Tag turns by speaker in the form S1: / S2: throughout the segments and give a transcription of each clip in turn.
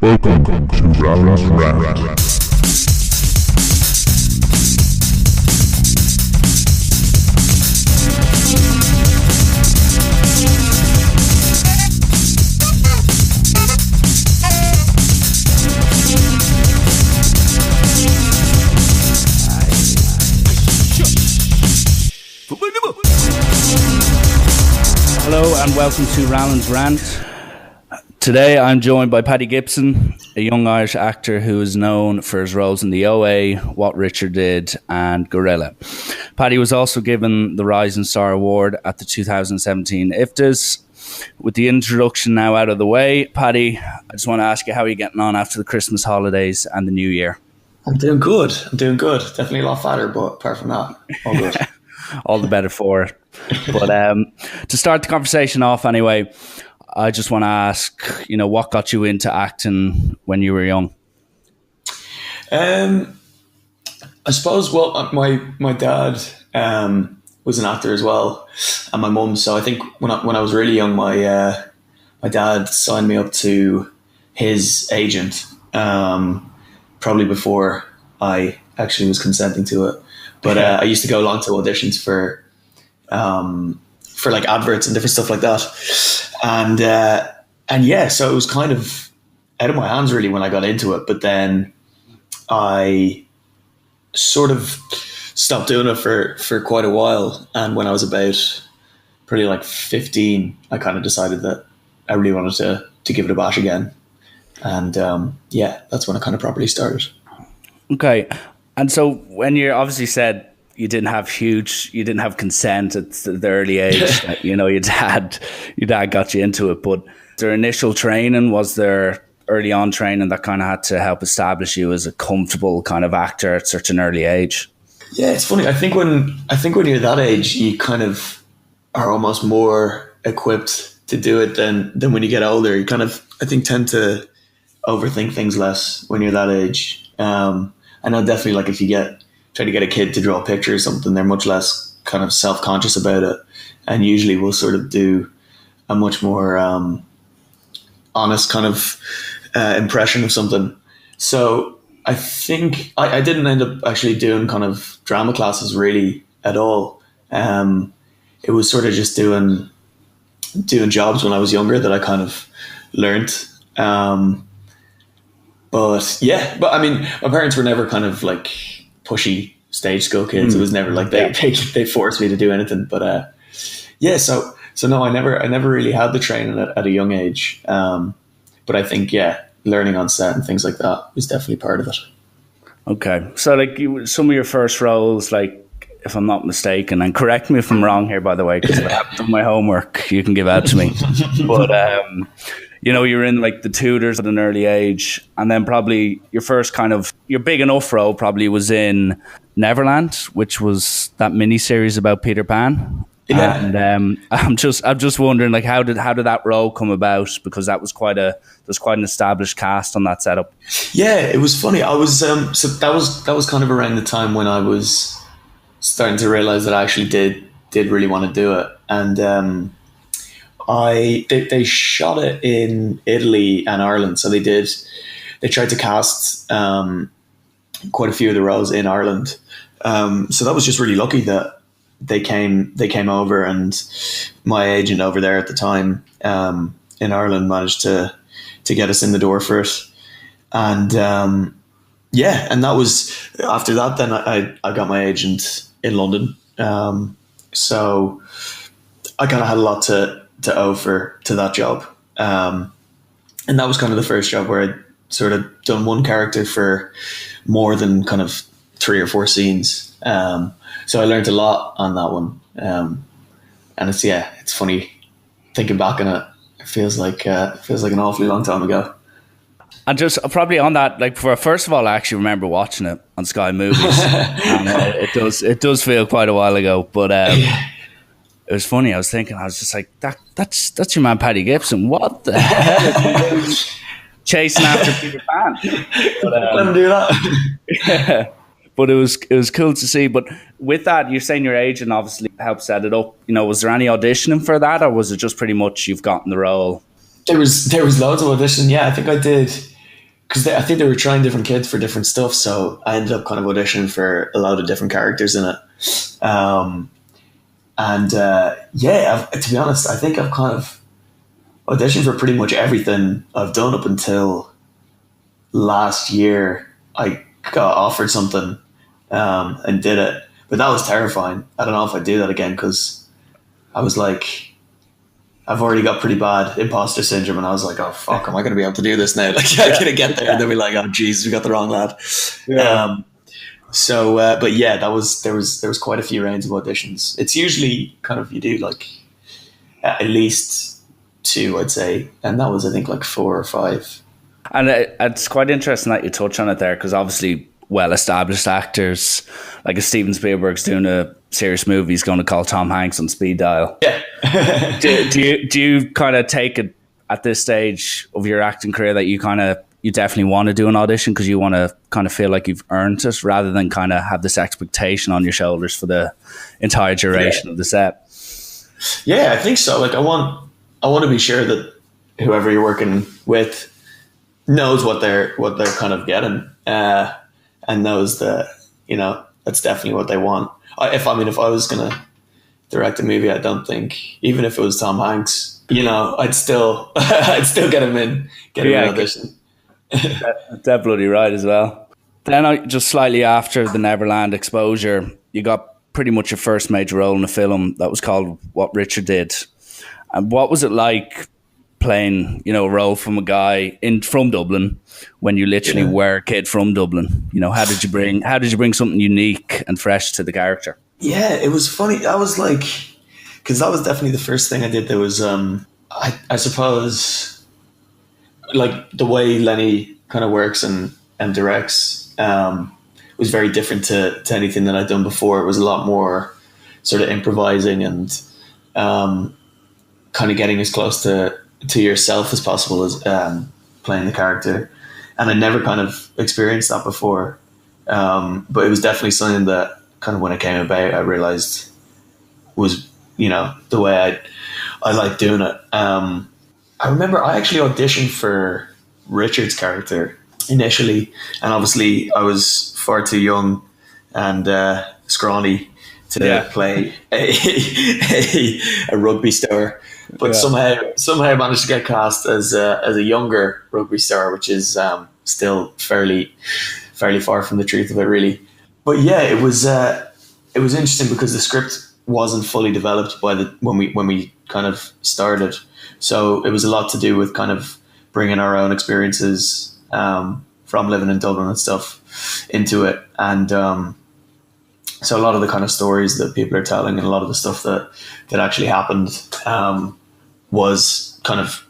S1: Welcome to Rally's Rant.
S2: Hello and welcome to Rally's Rant. Today I'm joined by Paddy Gibson, a young Irish actor who is known for his roles in The OA, What Richard Did and Gorilla. Paddy was also given the Rising Star Award at the 2017 IFTAs. With the introduction now out of the way, Paddy, I just want to ask you how you're getting on after the Christmas holidays and the New Year.
S3: I'm doing good. Definitely a lot fatter, but apart from that, all good.
S2: All the better for it. But to start the conversation off anyway, I just want to ask, what got you into acting when you were young?
S3: I suppose, my dad was an actor as well, and my mum. So I think when I was really young, my dad signed me up to his agent, probably before I actually was consenting to it. But I used to go along to auditions for like adverts and different stuff like that. And yeah, so it was kind of out of my hands really when I got into it. But then I sort of stopped doing it for quite a while. And when I was about probably like 15, I kind of decided that I really wanted to give it a bash again. And that's when I kind of properly started. Okay.
S2: And so when you obviously said you didn't have consent at the early age, your dad got you into it, but their initial training, was there early on training that kind of had to help establish you as a comfortable kind of actor at such an early age?
S3: Yeah, it's funny. I think when you're that age, you kind of are almost more equipped to do it than when you get older. You kind of, I think, tend to overthink things less when you're that age. I know definitely, like, if you try to get a kid to draw a picture or something, they're much less kind of self-conscious about it, and usually will sort of do a much more honest kind of impression of something. So I think I didn't end up actually doing kind of drama classes really at all. It was sort of just doing jobs when I was younger that I kind of learnt. But I mean, my parents were never kind of like pushy stage school kids. It was never like they forced me to do anything. But so no, I never really had the training at a young age. But I think learning on set and things like that was definitely part of it. Okay,
S2: so like some of your first roles, like, if I'm not mistaken, and correct me if I'm wrong here, by the way, because if I haven't done my homework, you can give out to me. But you were in like The Tudors at an early age, and then probably your first kind of your big enough role probably was in Neverland, which was that miniseries about Peter Pan.
S3: Yeah.
S2: And I'm just wondering, like, how did that role come about? Because there's quite an established cast on that setup.
S3: Yeah, it was funny. I was so that was kind of around the time when I was starting to realize that I actually did really want to do it, and they shot it in Italy and Ireland. So they tried to cast quite a few of the roles in Ireland. So that was just really lucky that they came over, and my agent over there at the time in Ireland managed to get us in the door for it. And and that was after that. Then I got my agent in London. So I kind of had a lot to owe to that job. And that was kind of the first job where I'd sort of done one character for more than kind of 3 or 4 scenes. So I learned a lot on that one. And it's funny thinking back on it. It feels like an awfully long time ago.
S2: And just probably on that, like, first of all, I actually remember watching it on Sky Movies. And it does feel quite a while ago, but it was funny. I was just like, that's your man Paddy Gibson. What the hell is he chasing after Peter Pan?
S3: Let him do that.
S2: But it was cool to see. But with that, you're saying your agent obviously helped set it up. Was there any auditioning for that, or was it just pretty much you've gotten the role?
S3: There was loads of auditioning. Yeah, I think I did because I think they were trying different kids for different stuff. So I ended up kind of auditioning for a lot of different characters in it. To be honest, I think I've kind of auditioned for pretty much everything I've done up until last year. I got offered something and did it, but that was terrifying. I don't know if I'd do that again, because I was like, I've already got pretty bad imposter syndrome, and I was like, oh fuck, am I going to be able to do this now? Like, I'm going to get there, and they'll be like, oh geez, we got the wrong lad. Yeah. But yeah, there was quite a few rounds of auditions. It's usually kind of, you do like at least 2, I'd say, and that was, I think, like 4 or 5.
S2: And it's quite interesting that you touch on it there, because obviously well-established actors, like if Steven Spielberg's doing a serious movie, he's going to call Tom Hanks on speed dial.
S3: Yeah.
S2: do you kind of take it at this stage of your acting career that you definitely want to do an audition because you want to kind of feel like you've earned it, rather than kind of have this expectation on your shoulders for the entire duration of the set?
S3: Yeah, I think so. Like I want to be sure that whoever you're working with knows what they're kind of getting, and knows that, you know, that's definitely what they want. If I was gonna direct a movie, I don't think, even if it was Tom Hanks, you know, I'd still get him in audition.
S2: That bloody right as well. Then just slightly after the Neverland exposure, you got pretty much your first major role in a film that was called What Richard Did. And what was it like playing, you know, a role from a guy from Dublin when you literally were a kid from Dublin? You know, how did you bring something unique and fresh to the character?
S3: Yeah, it was funny. I was like, because that was definitely the first thing I did. There was, I suppose, like the way Lenny kind of works and directs was very different to anything that I'd done before. It was a lot more sort of improvising and kind of getting as close to yourself as possible as playing the character. And I never kind of experienced that before. But it was definitely something that kind of, when it came about, I realized was, you know, the way I like doing it. I remember I actually auditioned for Richard's character initially, and obviously I was far too young and scrawny to play a rugby star, but somehow I managed to get cast as a younger rugby star, which is still fairly far from the truth of it, really. But yeah, it was interesting because the script wasn't fully developed when we kind of started, so it was a lot to do with kind of bringing our own experiences from living in Dublin and stuff into it, and so a lot of the kind of stories that people are telling and a lot of the stuff that actually happened was kind of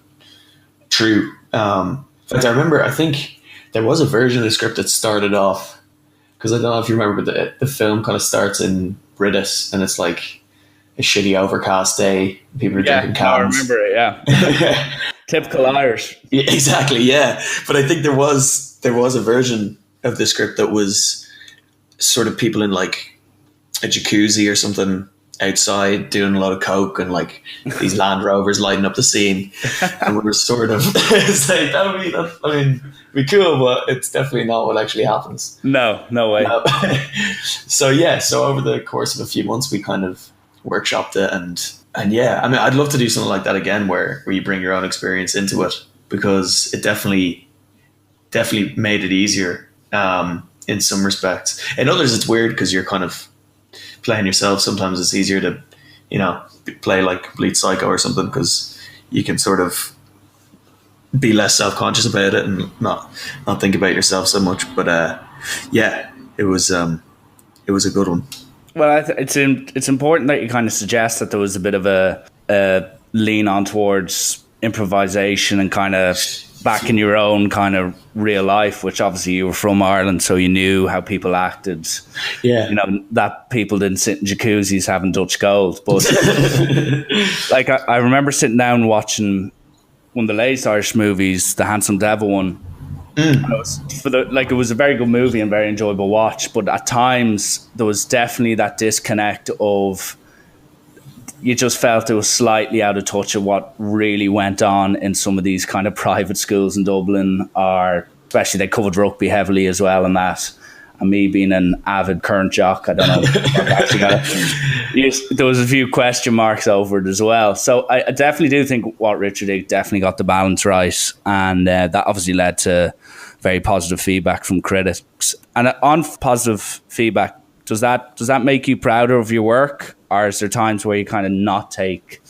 S3: true. In fact, I remember, I think there was a version of the script that started off, because I don't know if you remember, but the film kind of starts in Britis, and it's like a shitty overcast day. People are drinking cans.
S2: I remember it. Yeah, typical Irish.
S3: Yeah, exactly. Yeah, but I think there was a version of the script that was sort of people in like a jacuzzi or something outside doing a lot of coke and like these Land Rovers lighting up the scene, and we were sort of it's like that'd be cool, but it's definitely not what actually happens.
S2: No way. No.
S3: So over the course of a few months, we kind of workshopped it, and yeah, I mean, I'd love to do something like that again, where you bring your own experience into it, because it definitely made it easier in some respects. In others, it's weird because you're kind of playing yourself. Sometimes it's easier to, you know, play like complete psycho or something, because you can sort of be less self-conscious about it and not think about yourself so much. But yeah, it was a good one.
S2: Well, it's important that you kind of suggest that there was a bit of a lean on towards improvisation and kind of back in your own kind of real life, which obviously you were from Ireland, so you knew how people acted.
S3: Yeah.
S2: You know, that people didn't sit in jacuzzis having Dutch gold. But like I remember sitting down and watching one of the latest Irish movies, the Handsome Devil one. And it was a very good movie and very enjoyable watch, but at times there was definitely that disconnect of, you just felt it was slightly out of touch of what really went on in some of these kind of private schools in Dublin, or especially they covered rugby heavily as well, and that. And me being an avid current jock, I don't know. I've actually there was a few question marks over it as well. So I definitely do think what Richard did definitely got the balance right, and that obviously led to very positive feedback from critics. And on positive feedback, does that make you prouder of your work, or is there times where you kind of not take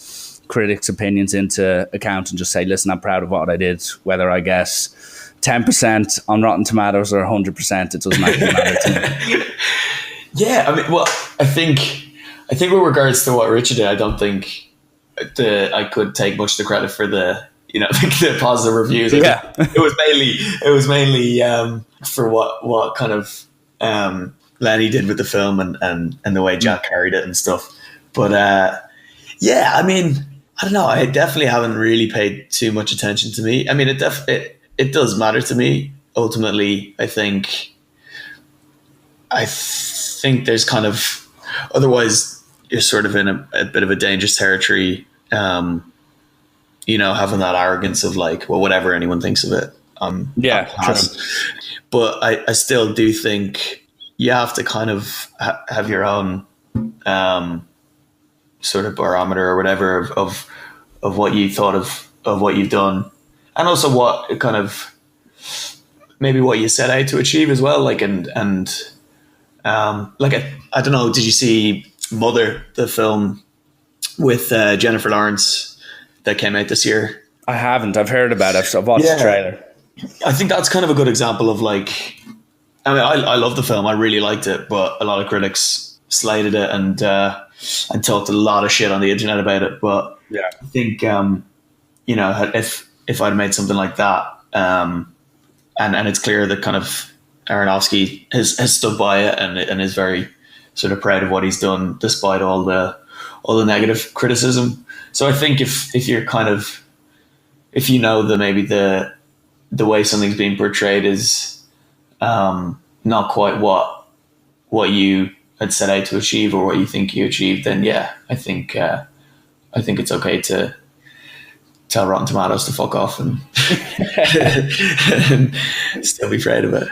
S2: critics' opinions into account and just say, "Listen, I'm proud of what I did, whether I guess 10% on Rotten Tomatoes or 100%, it doesn't actually matter to me."
S3: Yeah, I mean, well, I think with regards to what Richard did, I don't think I could take much of the credit for the the positive reviews.
S2: Yeah,
S3: it was mainly for what kind of Lenny did with the film and the way Jack carried it and stuff. But yeah, I mean, I don't know. I definitely haven't really paid too much attention to me. I mean, it does matter to me. Ultimately, I think there's kind of, otherwise you're sort of in a bit of a dangerous territory, having that arrogance of like, well, whatever anyone thinks of it.
S2: Yeah.
S3: But I still do think you have to kind of have your own sort of barometer or whatever of what you thought of what you've done. And also what kind of, maybe what you set out to achieve as well. Like, I don't know, did you see Mother, the film with Jennifer Lawrence that came out this year?
S2: I haven't. I've heard about it. So I've watched the trailer.
S3: I think that's kind of a good example of like, I mean, I love the film. I really liked it, but a lot of critics slated it and talked a lot of shit on the internet about it. But
S2: yeah,
S3: I think, if I'd made something like that, and it's clear that kind of Aronofsky has stood by it and is very sort of proud of what he's done despite all the negative criticism. So I think if you're kind of, if maybe the way something's being portrayed is not quite what you had set out to achieve or what you think you achieved, then yeah, I think it's okay to tell Rotten Tomatoes to fuck off and still be proud of it.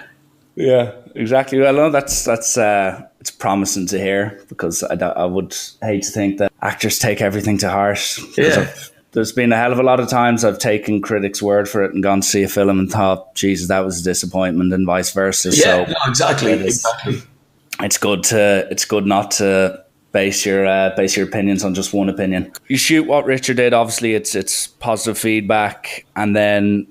S2: Yeah, exactly. Well, no, that's it's promising to hear, because I would hate to think that actors take everything to heart.
S3: Yeah.
S2: There's been a hell of a lot of times I've taken critics' word for it and gone to see a film and thought, Jesus, that was a disappointment, and vice versa.
S3: Yeah,
S2: so
S3: no, exactly.
S2: It's good not to base your opinions on just one opinion. You shoot what Richard did. Obviously, it's positive feedback, and then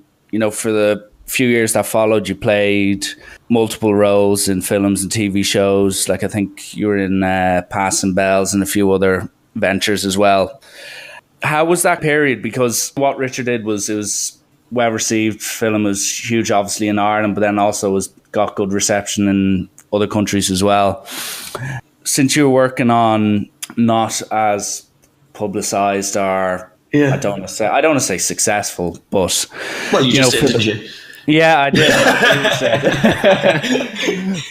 S2: for the few years that followed, you played multiple roles in films and TV shows. Like I think you were in Passing Bells and a few other ventures as well. How was that period? Because what Richard did it was well received. Film was huge, obviously in Ireland, but then also got good reception in other countries as well. Since you were working on not as publicized or I don't want to say successful, but
S3: well, you just did, didn't you?
S2: Yeah, I did.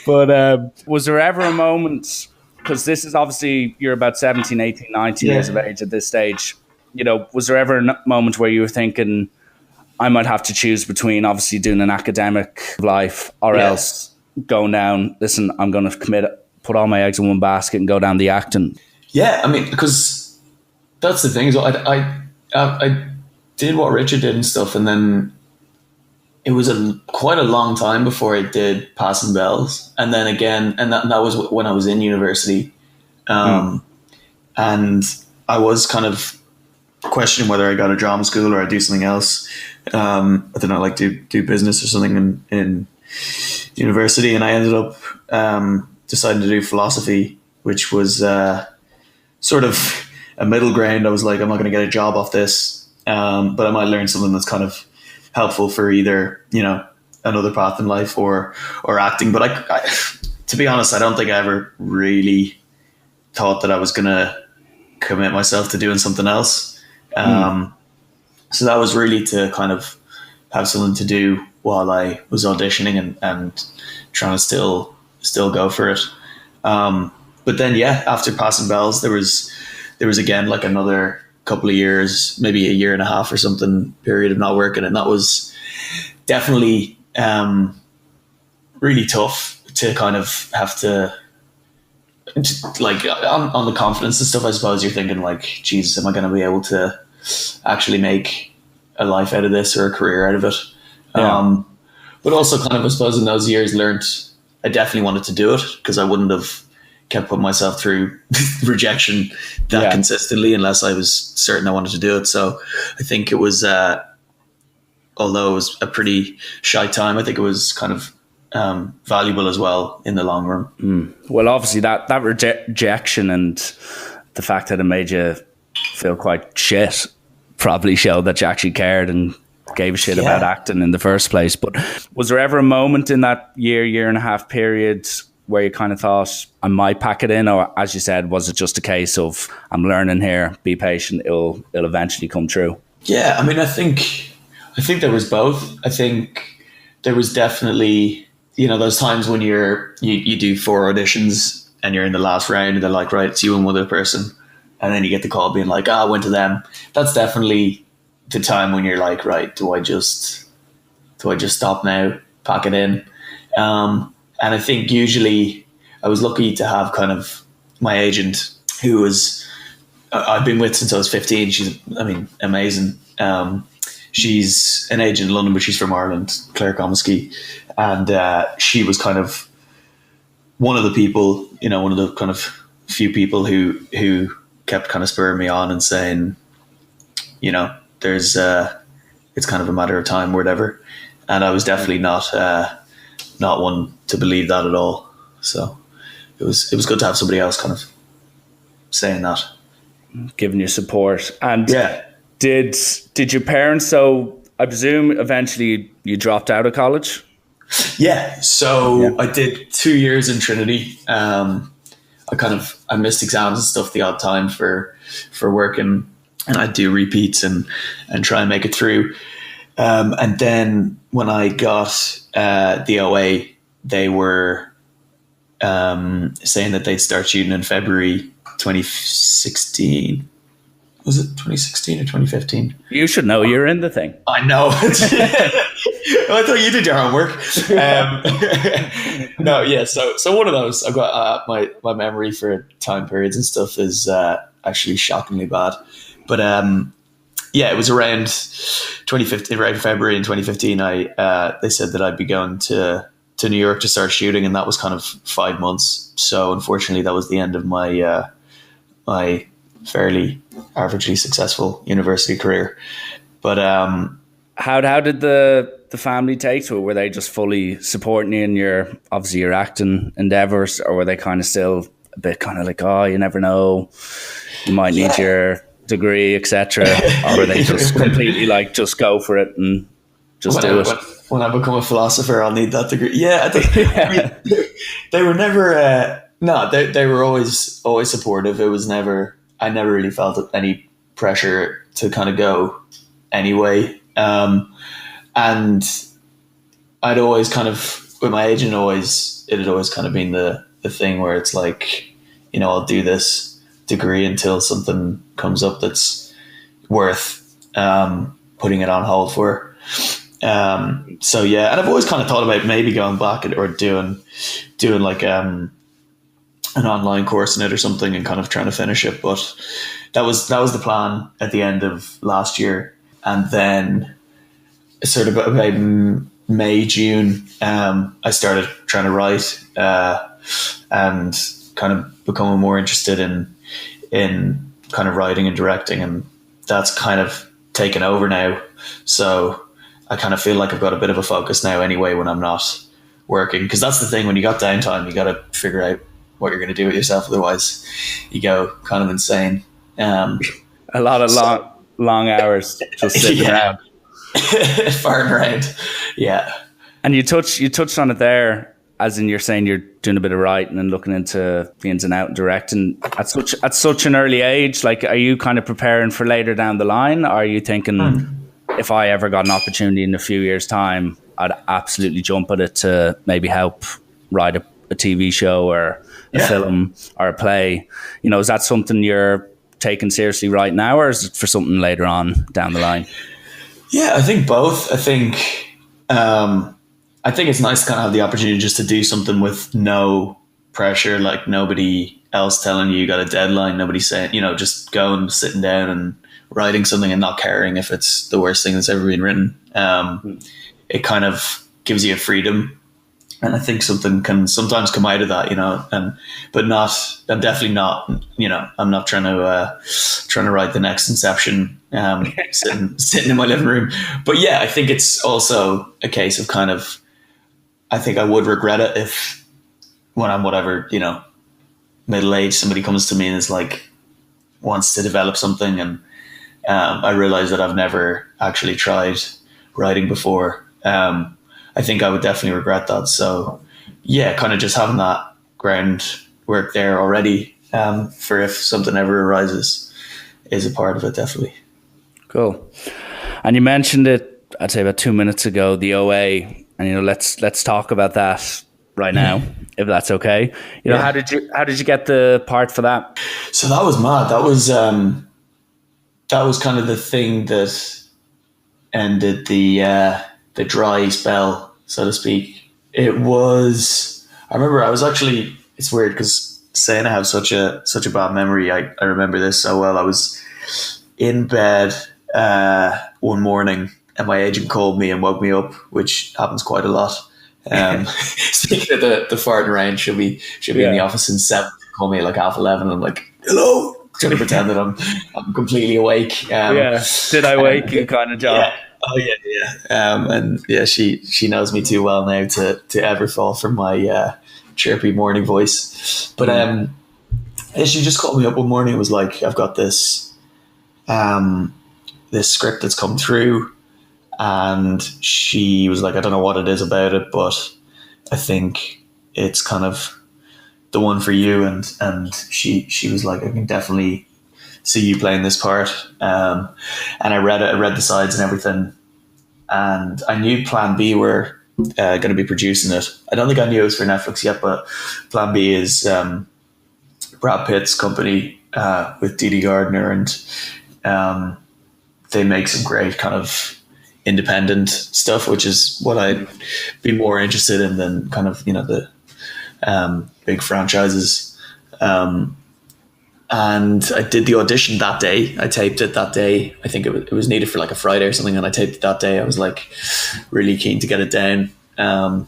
S2: But was there ever a moment, because this is obviously you're about 17, 18, 19 years of age at this stage, was there ever a moment where you were thinking, I might have to choose between obviously doing an academic life or else going down, listen, I'm going to put all my eggs in one basket and go down the acting? Yeah,
S3: I mean, because that's the thing. Is I did what Richard did and stuff, and then it was quite a long time before I did Passing Bells, and then again, and that was when I was in university, and I was kind of questioning whether I go to drama school or I do something else. I don't know, like do business or something in university, and I ended up deciding to do philosophy, which was sort of a middle ground. I was like, I'm not going to get a job off this, but I might learn something that's kind of helpful for either another path in life or acting. But I to be honest, I don't think I ever really thought that I was going to commit myself to doing something else. So that was really to kind of have something to do while I was auditioning and trying to still go for it. But then, after Passing Bells, there was again like another couple of years, maybe a year and a half or something period of not working. And that was definitely really tough to kind of have to, like, on the confidence and stuff. I suppose you're thinking like, Jesus, am I going to be able to actually make a life out of this or a career out of it?
S2: Yeah.
S3: But also kind of, I suppose, in those years learned I definitely wanted to do it, because I wouldn't have kept putting myself through rejection that consistently unless I was certain I wanted to do it. So I think it was, although it was a pretty shy time, I think it was kind of valuable as well in the long run.
S2: Well, obviously that rejection and the fact that it made you feel quite shit probably showed that you actually cared and gave a shit about acting in the first place. But was there ever a moment in that year and a half period where you kind of thought, I might pack it in? Or, as you said, was it just a case of, I'm learning here, be patient, it'll eventually come true?
S3: Yeah, I mean, I think there was both. I think there was definitely, those times when you do 4 auditions and you're in the last round and they're like, right, it's you and one other person. And then you get the call being like, I went to them. That's definitely the time when you're like, right, do I just stop now, pack it in? And I think usually I was lucky to have kind of my agent, who I've been with since I was 15. She's, amazing. She's an agent in London, but she's from Ireland, Claire Comiskey. And she was kind of one of the people, one of the kind of few people who kept kind of spurring me on and saying, there's it's kind of a matter of time or whatever. And I was definitely not one to believe that at all. So it was good to have somebody else kind of saying that,
S2: giving you support. And did your parents? So I presume eventually you dropped out of college.
S3: Yeah. So I did 2 years in Trinity. I missed exams and stuff the odd time for working, and I'd do repeats and try and make it through. And then when I got the OA, they were saying that they'd start shooting in February 2016. Was it 2016 or 2015?
S2: You should know, you're in the thing.
S3: I know. I thought you did your homework. No, yeah. So one of those, I've got my memory for time periods and stuff is actually shockingly bad. But it was around 2015, around February in 2015. They said that I'd be going to New York to start shooting, and that was kind of 5 months. So unfortunately, that was the end of my my fairly averagely successful university career. But
S2: how did the family take to it? Were they just fully supporting you in your acting endeavors, or were they kind of still a bit kind of like, oh, you never know, you might need your degree, etc.? Or were they just completely like, just go for it and just do it?
S3: When I become a philosopher, I'll need that degree. Yeah, I think they were never. No, they were always supportive. It was never. I never really felt any pressure to kind of go anyway. And I'd always kind of, with my agent, it had always kind of been the thing where it's like, I'll do this degree until something comes up that's worth putting it on hold for. So yeah, and I've always kind of thought about maybe going back or doing like an online course in it or something and kind of trying to finish it. But that was the plan at the end of last year. And then sort of about May, June, I started trying to write and kind of becoming more interested in kind of writing and directing. And that's kind of taken over now. So I kind of feel like I've got a bit of a focus now anyway when I'm not working. Because that's the thing, when you got downtime, you got to figure out what you're going to do with yourself. Otherwise, you go kind of insane.
S2: A lot of long hours just sitting around.
S3: Farting around. Yeah.
S2: And you touched on it there, as in you're saying you're doing a bit of writing and looking into the ins and outs and directing at such an early age. Like, are you kind of preparing for later down the line? Or are you thinking, if I ever got an opportunity in a few years' time, I'd absolutely jump at it to maybe help write a TV show or a film or a play? Is that something you're taking seriously right now, or is it for something later on down the line?
S3: Yeah, I think both. I think I think it's nice to kind of have the opportunity just to do something with no pressure, like nobody else telling you got a deadline, nobody saying, just going, sitting down and writing something and not caring if it's the worst thing that's ever been written. It kind of gives you a freedom. And I think something can sometimes come out of that, I'm definitely not, I'm not trying to write the next Inception, sitting in my living room. But yeah, I think it's also a case of kind of, I think I would regret it if when I'm whatever, middle age, somebody comes to me and is like, wants to develop something. And I realize that I've never actually tried writing before. I think I would definitely regret that. So yeah, kind of just having that groundwork there already for if something ever arises is a part of it, definitely.
S2: Cool. And you mentioned it, I'd say about 2 minutes ago, the OA, and let's talk about that right now, if that's okay. How did you get the part for that?
S3: So that was mad. That was kind of the thing that ended the dry spell, so to speak. I remember I was actually, it's weird because saying I have such a bad memory, I remember this so well. I was in bed one morning and my agent called me and woke me up, which happens quite a lot. Speaking of the farting range, she'll be in the office in 7, call me at like 11:30 and I'm like, hello, trying to pretend that I'm completely awake.
S2: Did I wake you kind of job?
S3: Yeah. Oh yeah. And yeah, she knows me too well now to ever fall from my chirpy morning voice. But she just called me up one morning and was like, I've got this script that's come through, and she was like, I don't know what it is about it, but I think it's kind of the one for you. And she was like, I can definitely see you playing this part. And I read the sides and everything. And I knew Plan B were going to be producing it. I don't think I knew it was for Netflix yet, but Plan B is Brad Pitt's company with Didi Gardner. And they make some great kind of independent stuff, which is what I'd be more interested in than kind of, the big franchises. And I did the audition that day. I taped it that day. I think it was needed for like a Friday or something. And I taped it that day. I was like really keen to get it down. And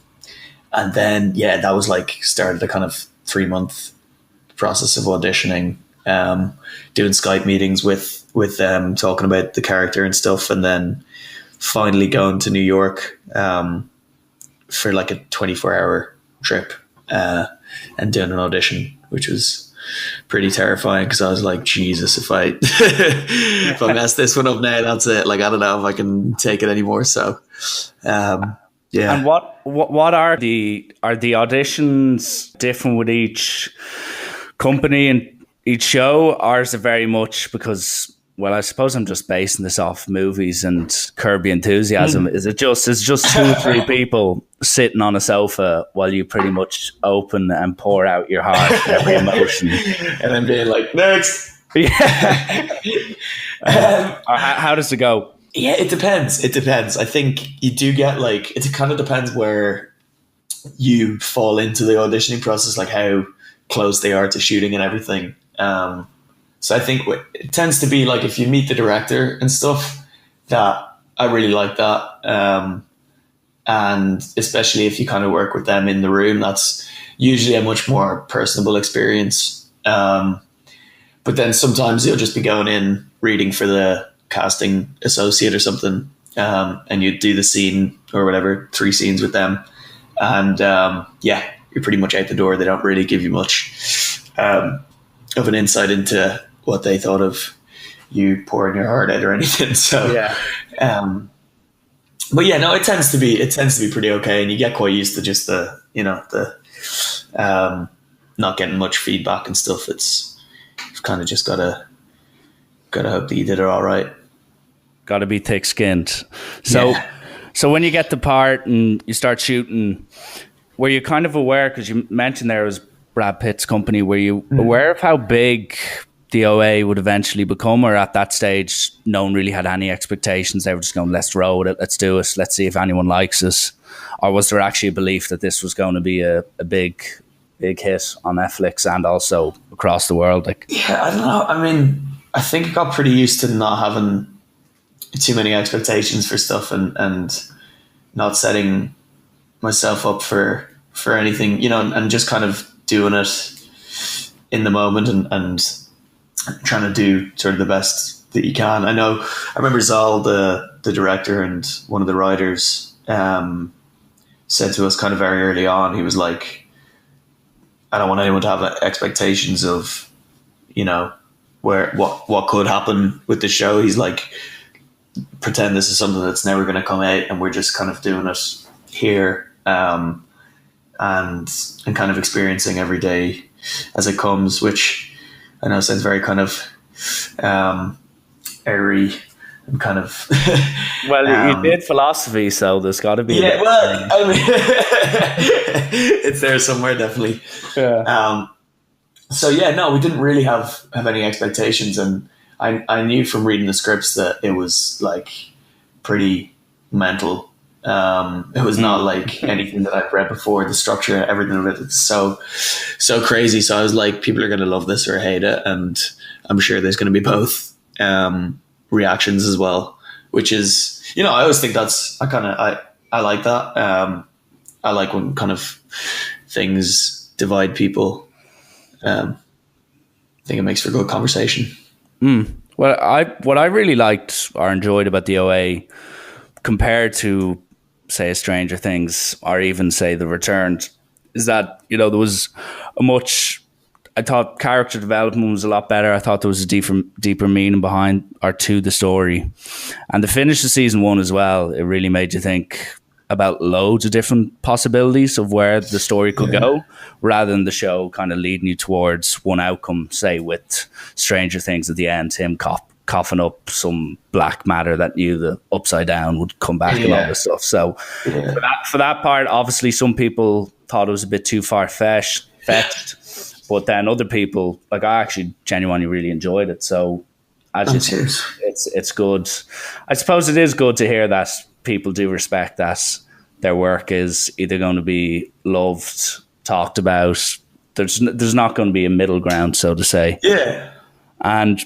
S3: then, that was like started a kind of 3-month process of auditioning, doing Skype meetings with them, talking about the character and stuff. And then finally going to New York for like a 24-hour trip and doing an audition, which was pretty terrifying because I was like, Jesus, if I if I mess this one up now, that's it. Like, I don't know if I can take it anymore. So yeah.
S2: And what are the auditions different with each company and each show, or is it very much because, well, I suppose I'm just basing this off movies and Curb Your Enthusiasm. Is it just 2 or 3 people sitting on a sofa while you pretty much open and pour out your heart and every emotion,
S3: and then being like, next?
S2: Yeah. How does it go?
S3: Yeah, it depends. I think you do get like, it kind of depends where you fall into the auditioning process, like how close they are to shooting and everything. So I think it tends to be like if you meet the director and stuff, that I really like that. And especially if you kind of work with them in the room, that's usually a much more personable experience. But then sometimes you'll just be going in, reading for the casting associate or something, and you do the scene or whatever, 3 scenes with them. And you're pretty much out the door. They don't really give you much of an insight into what they thought of you pouring your heart out or anything. So but yeah, no, it tends to be pretty okay, and you get quite used to just the not getting much feedback and stuff. It's kind of just gotta hope that you did it all right.
S2: Got to be thick-skinned. So when you get the part and you start shooting, were you kind of aware, because you mentioned there was Brad Pitt's company, were you aware of how big the OA would eventually become, or at that stage, no one really had any expectations? They were just going, let's roll with it, let's do it, let's see if anyone likes us. Or was there actually a belief that this was going to be a big hit on Netflix and also across the world? Like,
S3: yeah, I don't know. I mean, I think I got pretty used to not having too many expectations for stuff and not setting myself up for anything, you know, and just kind of doing it in the moment and trying to do sort of the best that you can. I remember Zal, the director and one of the writers, said to us kind of very early on, he was like, I don't want anyone to have expectations of, you know, what could happen with the show. He's like, pretend this is something that's never going to come out and we're just kind of doing it here, and kind of experiencing every day as it comes, which I know sounds very kind of airy and kind of
S2: well, you did philosophy, so there's got to be
S3: I mean it's there somewhere, definitely. So yeah, no, we didn't really have any expectations, and I knew from reading the scripts that it was like pretty mental. It was not like anything that I've read before. The structure and everything of it is so crazy. So I was like, people are going to love this or hate it, and I'm sure there's going to be both reactions as well. Which is, you know, I always think I like that. I like when kind of things divide people. I think it makes for good conversation.
S2: Well, what I really liked or enjoyed about the OA compared to, say, Stranger Things or even, say, The Returned, is that, you know, there was I thought character development was a lot better. I thought there was a deeper meaning behind or to the story. And the finish of season 1 as well, it really made you think about loads of different possibilities of where the story could go, rather than the show kind of leading you towards one outcome, say with Stranger Things at the end, him coughing up some black matter that knew the upside down would come back and all this stuff. So for that part, obviously some people thought it was a bit too far-fetched, but then other people, like, I actually genuinely really enjoyed it. So it's good. I suppose it is good to hear that people do respect that their work is either going to be loved, talked about. There's not going to be a middle ground, so to say.
S3: Yeah. And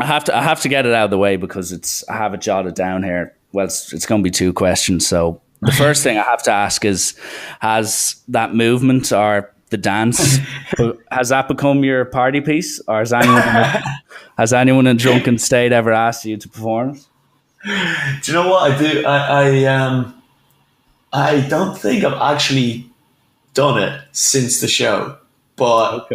S2: I have to get it out of the way because I have it jotted down here. Well, it's going to be 2 questions. So the first thing I have to ask is, has that movement or the dance, has that become your party piece, or has anyone in drunken state ever asked you to perform?
S3: Do you know what I do? I don't think I've actually done it since the show, but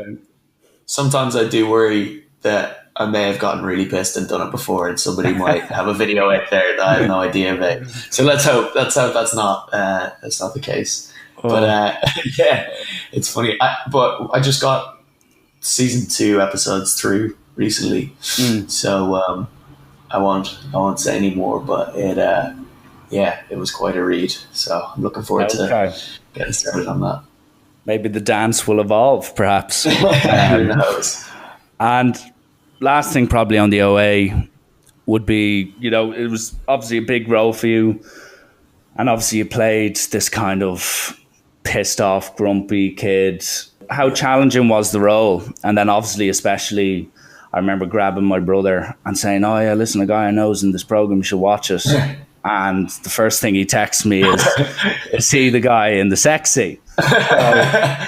S3: sometimes I do worry that I may have gotten really pissed and done it before, and somebody might have a video out there that I have no idea about. So let's hope that's not the case. But yeah, it's funny. But I just got season 2 episodes through recently, so I won't say any more. But it was quite a read. So I'm looking forward to getting started on that.
S2: Maybe the dance will evolve, perhaps.
S3: Who knows?
S2: And last thing probably on the OA would be, you know, it was obviously a big role for you, and obviously you played this kind of pissed off, grumpy kid. How challenging was the role? And then obviously, especially, I remember grabbing my brother and saying, oh yeah, listen, a guy I know is in this program, you should watch it. And the first thing he texts me is he the guy in the sex scene? So,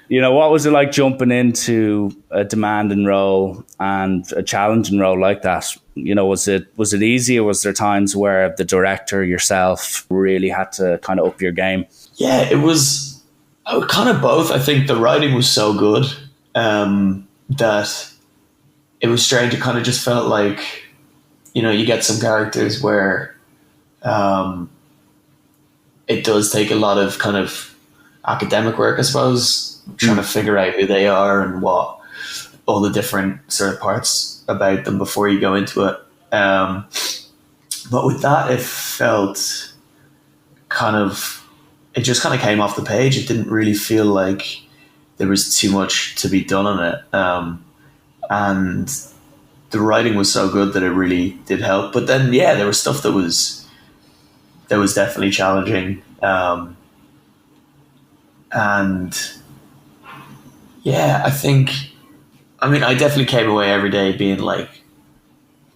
S2: you know, what was it like jumping into a demanding role and a challenging role like that? You know, was it easy, or was there times where the director, yourself, really had to kind of up your game?
S3: Yeah, it was kind of both. I think the writing was so good that it was strange. It kind of just felt like, you know, you get some characters where it does take a lot of kind of academic work, I suppose, trying to figure out who they are and what all the different sort of parts about them before you go into it. But with that, it felt it just kind of came off the page. It didn't really feel like there was too much to be done on it. and the writing was so good that it really did help. But then, yeah, there was stuff that was definitely challenging, and yeah, I mean, I definitely came away every day being like,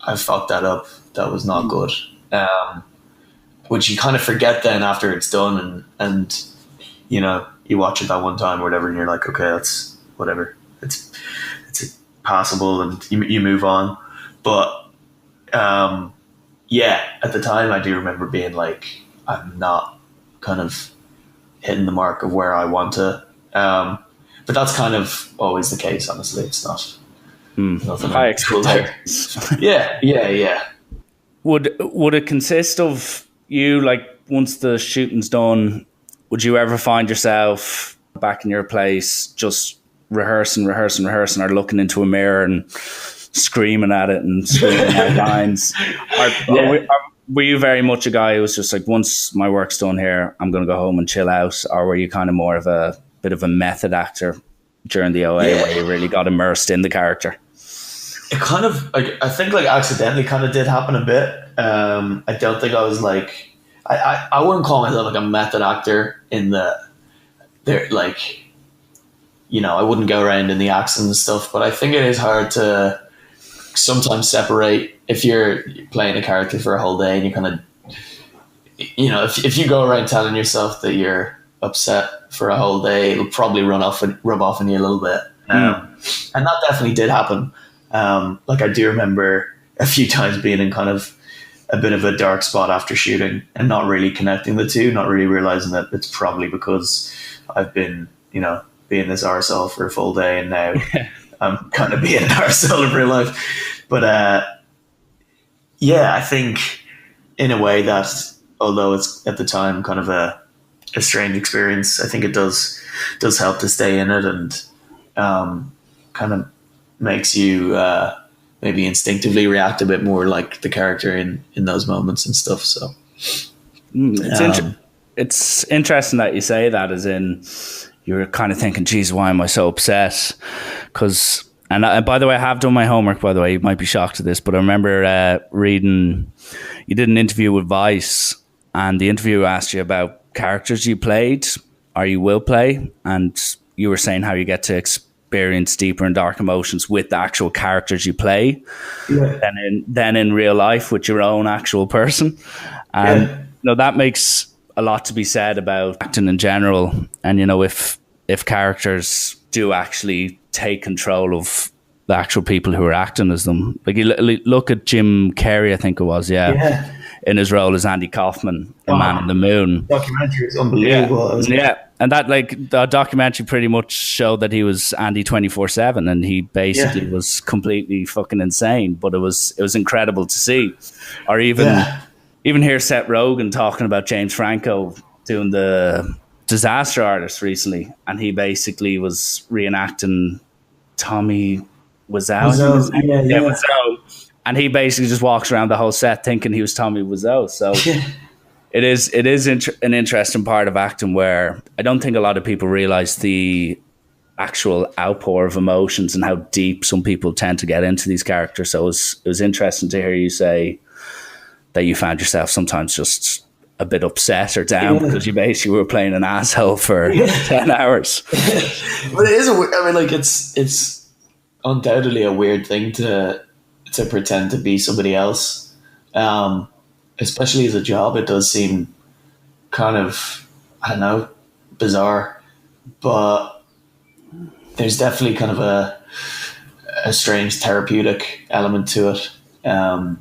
S3: I fucked that up. That was not good. Which you kind of forget then after it's done, and you know, you watch it that one time or whatever, and you're like, okay, that's whatever. It's passable, and you move on. But yeah, at the time, I do remember being like, I'm not kind of hitting the mark of where I want to. But that's kind of always the case. Honestly, it's not. Nothing
S2: High
S3: cool there.
S2: expectations.
S3: Yeah.
S2: Would it consist of you, like, once the shooting's done, would you ever find yourself back in your place just rehearsing, or looking into a mirror and screaming at it and screaming out lines? Were you very much a guy who was just like, once my work's done here, I'm going to go home and chill out? Or were you kind of more of a bit of a method actor during the OA where you really got immersed in the character?
S3: It kind of, like, I think, like, accidentally kind of did happen a bit. I don't think I was like, I wouldn't call myself like a method actor in there, like, you know, I wouldn't go around in the accents and stuff, but I think it is hard to sometimes separate if you're playing a character for a whole day and you kind of, you know, if you go around telling yourself that you're upset for a whole day, it'll probably rub off on you a little bit. And that definitely did happen. Like, I do remember a few times being in kind of a bit of a dark spot after shooting and not really connecting the two, not really realizing that it's probably because I've been, you know, being this arsehole for a full day, and now I'm kind of being an arsehole in real life. But yeah, I think in a way that, although it's at the time kind of a strange experience, I think it does help to stay in it, and kind of makes you maybe instinctively react a bit more like the character in those moments and stuff. So
S2: it's interesting that you say that, as in you're kind of thinking, geez, why am I so upset? Because, and by the way, I have done my homework, by the way, you might be shocked at this, but I remember reading, you did an interview with Vice, and the interviewer asked you about characters you played or you will play, and you were saying how you get to experience deeper and dark emotions with the actual characters you play than in real life with your own actual person. And you know, that makes a lot to be said about acting in general. And you know, if characters do actually take control of the actual people who are acting as them, like you look at Jim Carrey, I think it was, in his role as Andy Kaufman in Man on the Moon.
S3: Documentary is unbelievable.
S2: Yeah. And that, like, the documentary pretty much showed that he was Andy 24/7, and he basically was completely fucking insane. But it was incredible to see. Or even hear Seth Rogen talking about James Franco doing the Disaster Artist recently, and he basically was reenacting Tommy Wiseau. Wiseau. And he basically just walks around the whole set thinking he was Tommy Wiseau. So it is an interesting part of acting where I don't think a lot of people realize the actual outpour of emotions and how deep some people tend to get into these characters. So it was interesting to hear you say that you found yourself sometimes just a bit upset or down because you basically were playing an asshole for 10 hours.
S3: But it is it's undoubtedly a weird thing to pretend to be somebody else. Especially as a job, it does seem kind of, I don't know, bizarre, but there's definitely kind of a strange therapeutic element to it that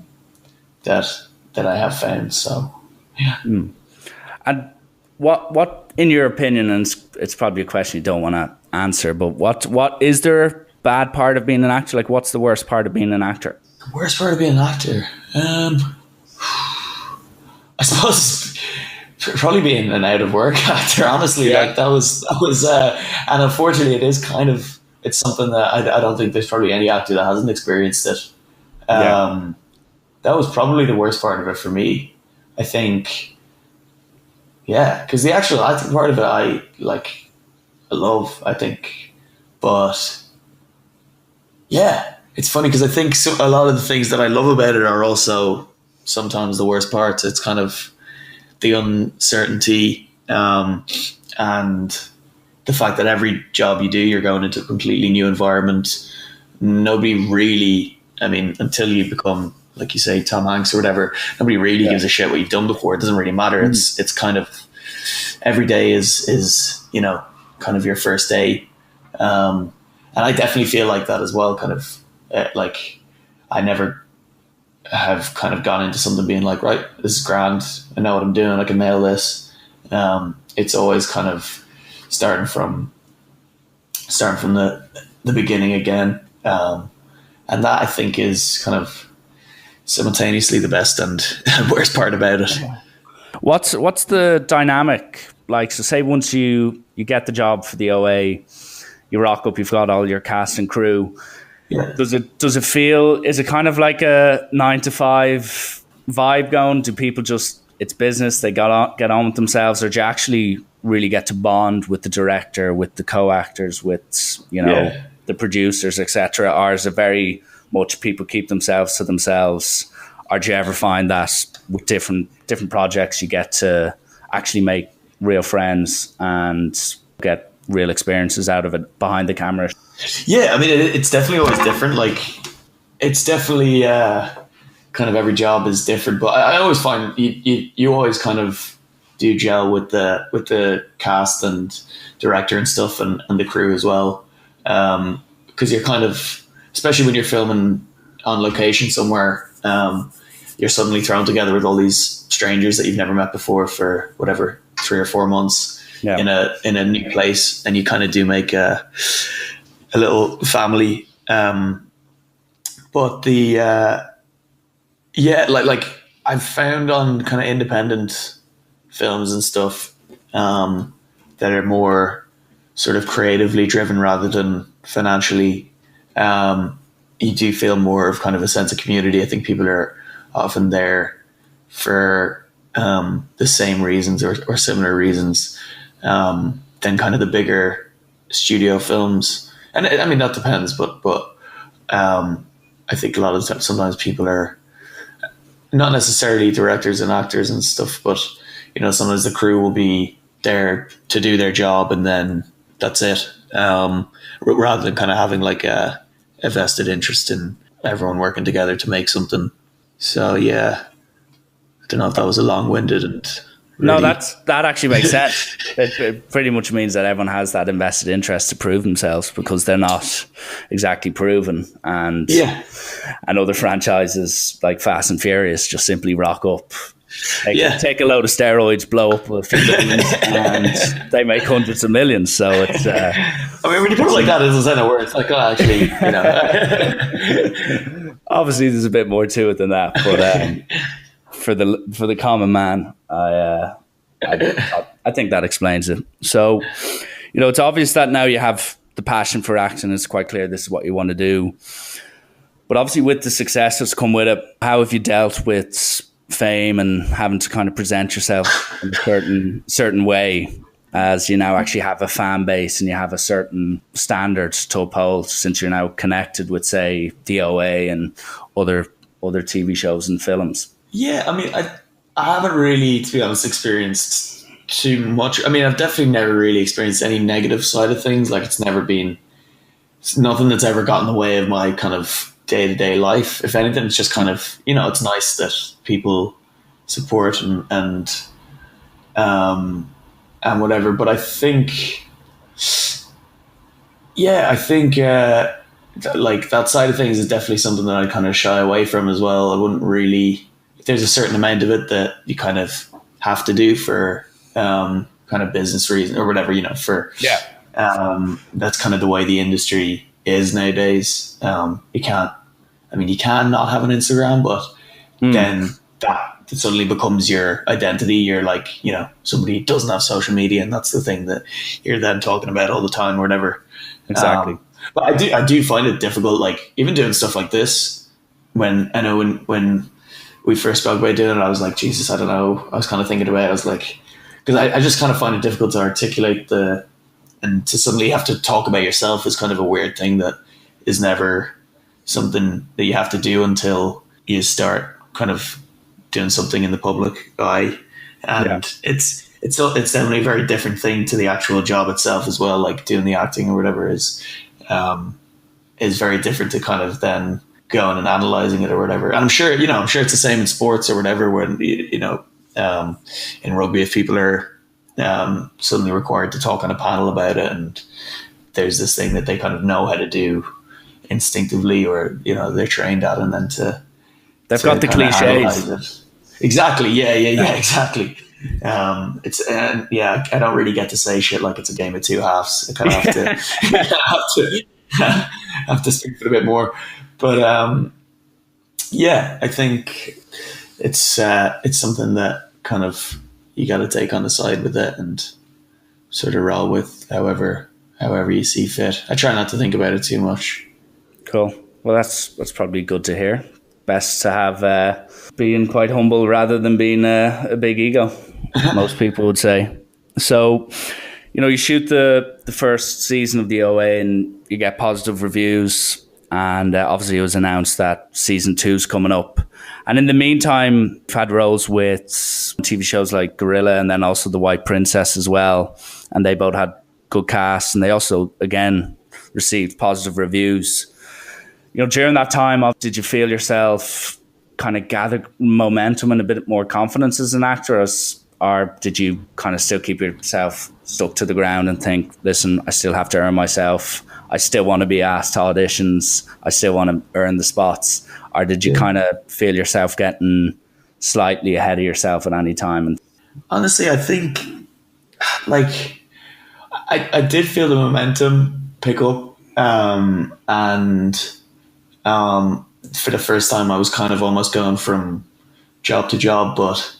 S3: I have found. So, yeah.
S2: And what in your opinion, and it's probably a question you don't want to answer, but what is there a bad part of being an actor? Like, what's the worst part of being an actor?
S3: The worst part of being an actor? I suppose probably being an out of work actor, honestly. Like that was and unfortunately it is kind of, it's something that I don't think there's probably any actor that hasn't experienced it. That was probably the worst part of it for me, I think. Yeah, because the actual acting part of it I love, I think. But yeah, it's funny because I think a lot of the things that I love about it are also sometimes the worst parts. It's kind of the uncertainty, and the fact that every job you do, you're going into a completely new environment. Nobody really, I mean, until you become, like you say, Tom Hanks or whatever, nobody really gives a shit what you've done before. It doesn't really matter. It's kind of, every day is kind of your first day. And I definitely feel like that as well. Kind of like I never have kind of gone into something being like, right, this is grand. I know what I'm doing. I can nail this. It's always kind of starting from the beginning again. And that I think is kind of simultaneously the best and worst part about it.
S2: What's the dynamic like? So say once you get the job for the OA, you rock up, you've got all your cast and crew.
S3: Yeah.
S2: Does it feel, is it kind of like a 9 to 5 vibe going? Do people just, it's business, they get on with themselves, or do you actually really get to bond with the director, with the co-actors, with the producers, etc.? Or is it very much people keep themselves to themselves? Or do you ever find that with different projects you get to actually make real friends and get real experiences out of it behind the camera?
S3: Yeah, I mean, it's definitely always different. Like, it's definitely kind of every job is different. But I always find you always kind of do gel with the cast and director and stuff, and the crew as well. Because you're kind of, especially when you're filming on location somewhere, you're suddenly thrown together with all these strangers that you've never met before for whatever 3 or 4 months in a new place, and you kind of do make a little family. But like I've found on kind of independent films and stuff that are more sort of creatively driven rather than financially, you do feel more of kind of a sense of community. I think people are often there for the same reasons or similar reasons than kind of the bigger studio films. And I mean, that depends, but I think a lot of the time, sometimes people are not necessarily directors and actors and stuff, but sometimes the crew will be there to do their job and then that's it. Rather than kind of having like a vested interest in everyone working together to make something. So yeah, I don't know if that was a long-winded and really...
S2: No, that actually makes sense. It pretty much means that everyone has that invested interest to prove themselves because they're not exactly proven. And other franchises like Fast and Furious just simply rock up, take a load of steroids, blow up a few millions, and they make hundreds of millions. So it's...
S3: I mean, when you put it like that, it doesn't sound worse. Like, actually,
S2: obviously there's a bit more to it than that, but for the common man, I think that explains it. So, it's obvious that now you have the passion for acting. It's quite clear this is what you want to do. But obviously with the success that's come with it, how have you dealt with fame and having to kind of present yourself in a certain way, as you now actually have a fan base and you have a certain standard to uphold, since you're now connected with, say, the OA and other TV shows and films? Yeah,
S3: I mean, I haven't really, to be honest, experienced too much. I mean, I've definitely never really experienced any negative side of things. Like, it's nothing that's ever gotten in the way of my kind of day-to-day life. If anything, it's just kind of, it's nice that people support and whatever. But I think like that side of things is definitely something that I kind of shy away from as well. I wouldn't really... There's a certain amount of it that you kind of have to do for kind of business reasons or whatever, that's kind of the way the industry is nowadays. You can not have an Instagram, but then that suddenly becomes your identity. You're like, somebody who doesn't have social media, and that's the thing that you're then talking about all the time or whatever.
S2: Exactly.
S3: But I do find it difficult, like even doing stuff like this, when we first spoke about doing it, I was like, Jesus, I don't know. I was kind of thinking about it. I was like, because I just kind of find it difficult to articulate and to suddenly have to talk about yourself is kind of a weird thing that is never something that you have to do until you start kind of doing something in the public eye. And it's definitely a very different thing to the actual job itself as well. Like doing the acting or whatever is very different to kind of then going and analyzing it or whatever. And I'm sure it's the same in sports or whatever, when, in rugby, if people are suddenly required to talk on a panel about it, and there's this thing that they kind of know how to do instinctively, or, they're trained at, and then
S2: they've got the cliches.
S3: Exactly. Yeah, exactly. I don't really get to say shit like it's a game of two halves. I kind of have to speak for a bit more. But I think it's something that kind of you got to take on the side with it and sort of roll with however you see fit. I try not to think about it too much.
S2: Cool. Well, that's probably good to hear. Best to have being quite humble rather than being a big ego, most people would say. So, you shoot the first season of the OA and you get positive reviews, and obviously it was announced that season 2's coming up. And in the meantime, you've had roles with TV shows like Gorilla and then also The White Princess as well, and they both had good casts, and they also, again, received positive reviews. During that time, did you feel yourself kind of gather momentum and a bit more confidence as an actor, or did you kind of still keep yourself stuck to the ground and think, listen, I still have to earn myself, I still want to be asked to auditions, I still want to earn the spots? Or did you kind of feel yourself getting slightly ahead of yourself at any time?
S3: Honestly, I think I did feel the momentum pick up, and for the first time I was kind of almost going from job to job, but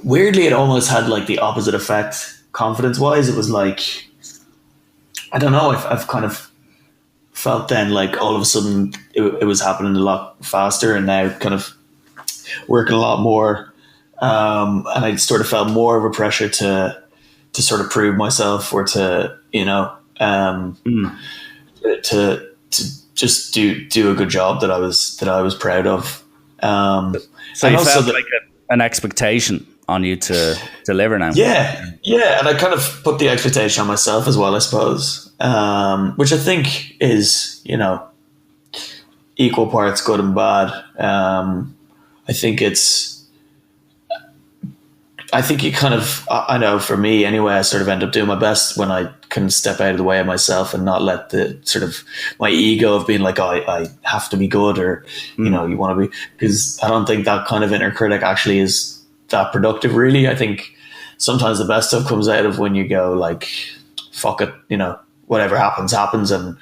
S3: weirdly it almost had like the opposite effect confidence wise. It was like, I don't know, I've kind of felt then like all of a sudden it was happening a lot faster, and now kind of working a lot more, and I sort of felt more of a pressure to sort of prove myself, or to just do a good job that I was proud of.
S2: So you felt like an expectation on you to deliver now.
S3: Yeah, and I kind of put the expectation on myself as well, I suppose, which I think is, equal parts good and bad. I think you kind of, I know for me anyway, I sort of end up doing my best when I can step out of the way of myself and not let the sort of my ego of being like, oh, I have to be good, or, you want to be, because I don't think that kind of inner critic actually is that productive, really. I think sometimes the best stuff comes out of when you go like, fuck it, whatever happens, and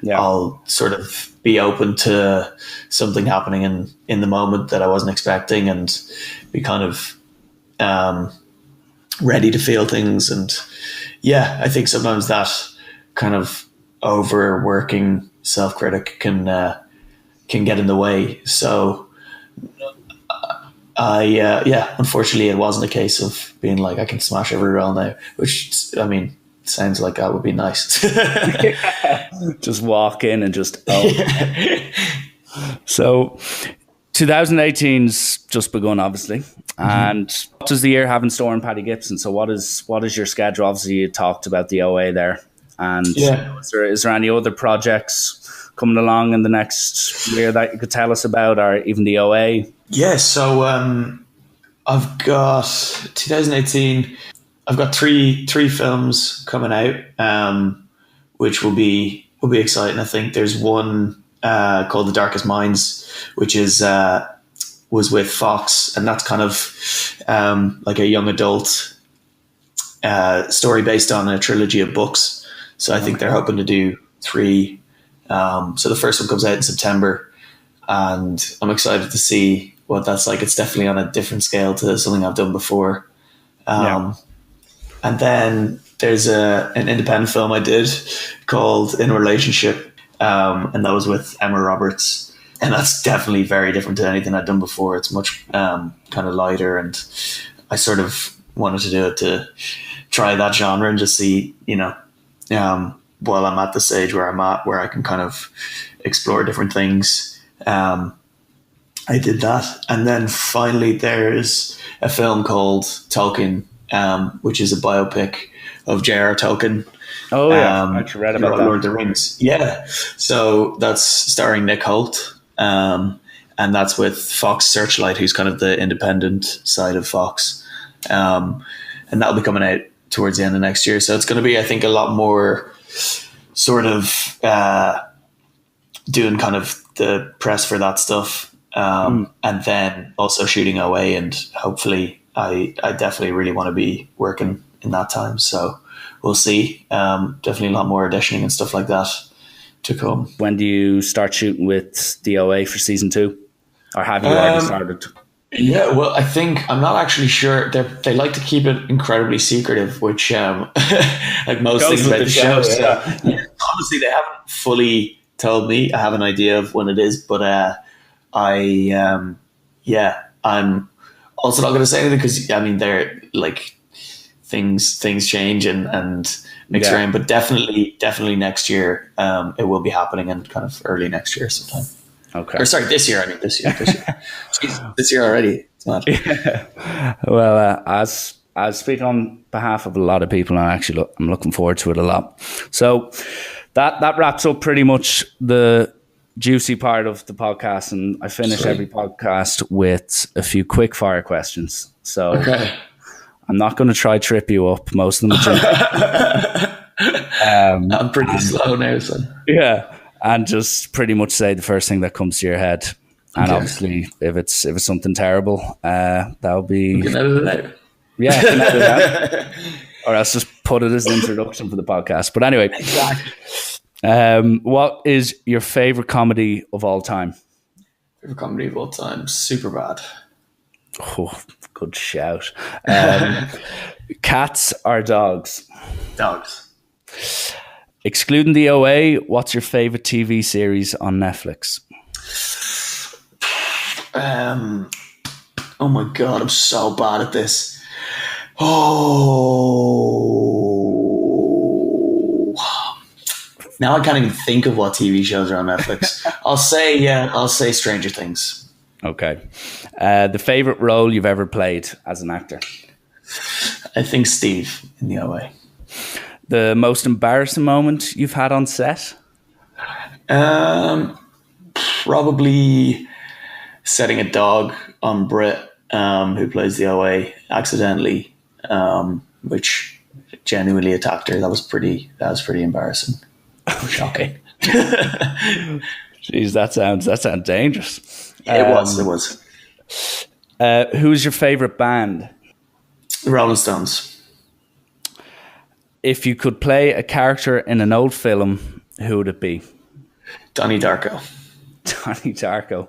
S3: I'll sort of be open to something happening in the moment that I wasn't expecting, and be kind of ready to feel things. And I think sometimes that kind of overworking self-critic can get in the way. So unfortunately it wasn't a case of being like, I can smash every role now, which, I mean, sounds like that would be nice.
S2: Just walk in and just So 2018's just begun, obviously. And what does the year have in store in Paddy Gibson? So what is your schedule? Obviously, you talked about the OA there. And is there any other projects coming along in the next year that you could tell us about, or even the OA?
S3: Yeah, so I've got 2018, I've got three films coming out, which will be exciting. I think there's one called The Darkest Minds, which was with Fox, and that's kind of like a young adult story based on a trilogy of books. So I think they're hoping to do 3. So the first one comes out in September, and I'm excited to see what that's like. It's definitely on a different scale to something I've done before. And then there's an independent film I did called In a Relationship, and that was with Emma Roberts. And that's definitely very different to anything I'd done before. It's much kind of lighter, and I sort of wanted to do it to try that genre and just see, while I'm at the stage where I'm at, where I can kind of explore different things. I did that. And then finally there's a film called Tolkien, which is a biopic of J.R. Tolkien.
S2: Oh yeah, I actually read about that.
S3: Lord of the Rings. Yeah. So that's starring Nick Holt. And that's with Fox Searchlight, who's kind of the independent side of Fox. And that'll be coming out towards the end of next year. So it's going to be, I think, a lot more sort of doing kind of the press for that stuff. And then also shooting OA, and hopefully I definitely really want to be working in that time. So we'll see. Definitely a lot more auditioning and stuff like that to come.
S2: When do you start shooting with the OA for season 2? Or have you already started?
S3: Yeah, well, I think I'm not actually sure. They like to keep it incredibly secretive, which like most things about the show. Yeah. So honestly, they haven't fully told me. I have an idea of when it is, but I'm also not going to say anything because I mean they're like things change and mix around. But definitely next year it will be happening, and kind of early next year sometime.
S2: Okay.
S3: Or sorry, this year. I mean, this year. Jeez, this year already. It's mad.
S2: Yeah. Well, as speak on behalf of a lot of people, and I'm looking forward to it a lot. So that wraps up pretty much the juicy part of the podcast, and I finish every podcast with a few quick fire questions. So I'm not going to try trip you up. Most of them
S3: I'm pretty slow now, son.
S2: Yeah. And just pretty much say the first thing that comes to your head. And obviously, if it's something terrible, that'll be...
S3: You can edit it out.
S2: Yeah, I can edit it out. Or else just put it as an introduction for the podcast. But anyway, what is your favourite comedy of all time?
S3: Favourite comedy of all time? Superbad.
S2: Oh, good shout. Cats or dogs?
S3: Dogs.
S2: Excluding the OA, what's your favourite TV series on Netflix? Oh my God, I'm so bad at this. Oh, now I can't even think of what TV shows are on Netflix. I'll say Stranger Things. Okay. The favourite role you've ever played as an actor?
S3: I think Steve in the OA.
S2: The most embarrassing moment you've had on set?
S3: Probably setting a dog on Brit, who plays the OA, accidentally, which genuinely attacked her. That was pretty embarrassing. Shocking.
S2: Jeez, that sounds dangerous.
S3: It was.
S2: Who's your favourite band?
S3: The Rolling Stones.
S2: If you could play a character in an old film, who would it be?
S3: Donnie Darko.
S2: Donnie Darko.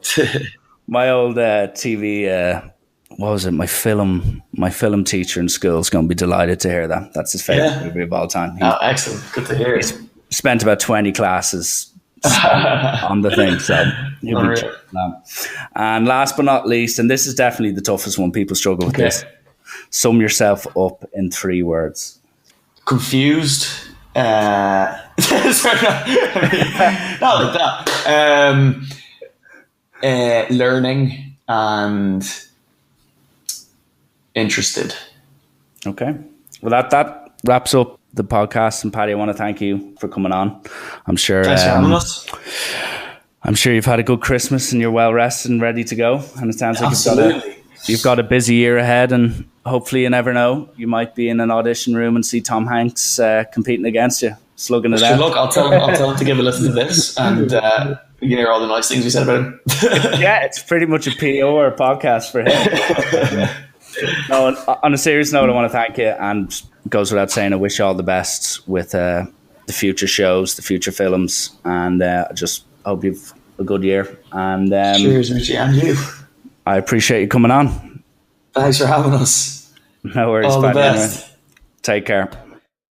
S2: My old TV, what was it? My film teacher in school is going to be delighted to hear that. That's his favourite movie of all time.
S3: Excellent. Good to hear.
S2: He's spent about 20 classes on the thing. So he'll be And last but not least, and this is definitely the toughest one, people struggle with this. Sum yourself up in 3 words.
S3: Confused. Sorry, not like that. Learning and interested.
S2: Okay. Well, that wraps up the podcast. And Paddy, I want to thank you for coming on. I'm sure.
S3: Thanks for having us.
S2: I'm sure you've had a good Christmas and you're well rested and ready to go. And it sounds like
S3: Absolutely.
S2: You've got a busy year ahead, and hopefully, you never know, you might be in an audition room and see Tom Hanks competing against you, slugging it out.
S3: Look, I'll tell him to give a listen to this, and you hear all the nice things we said about him.
S2: Yeah, it's pretty much a PR podcast for him. No, on a serious note, I want to thank you, and it goes without saying, I wish you all the best with the future shows, the future films, and I just hope you've a good year. And
S3: cheers, Richie, and you.
S2: I appreciate you coming on.
S3: Thanks for having us.
S2: No worries.
S3: All the best.
S2: Take care.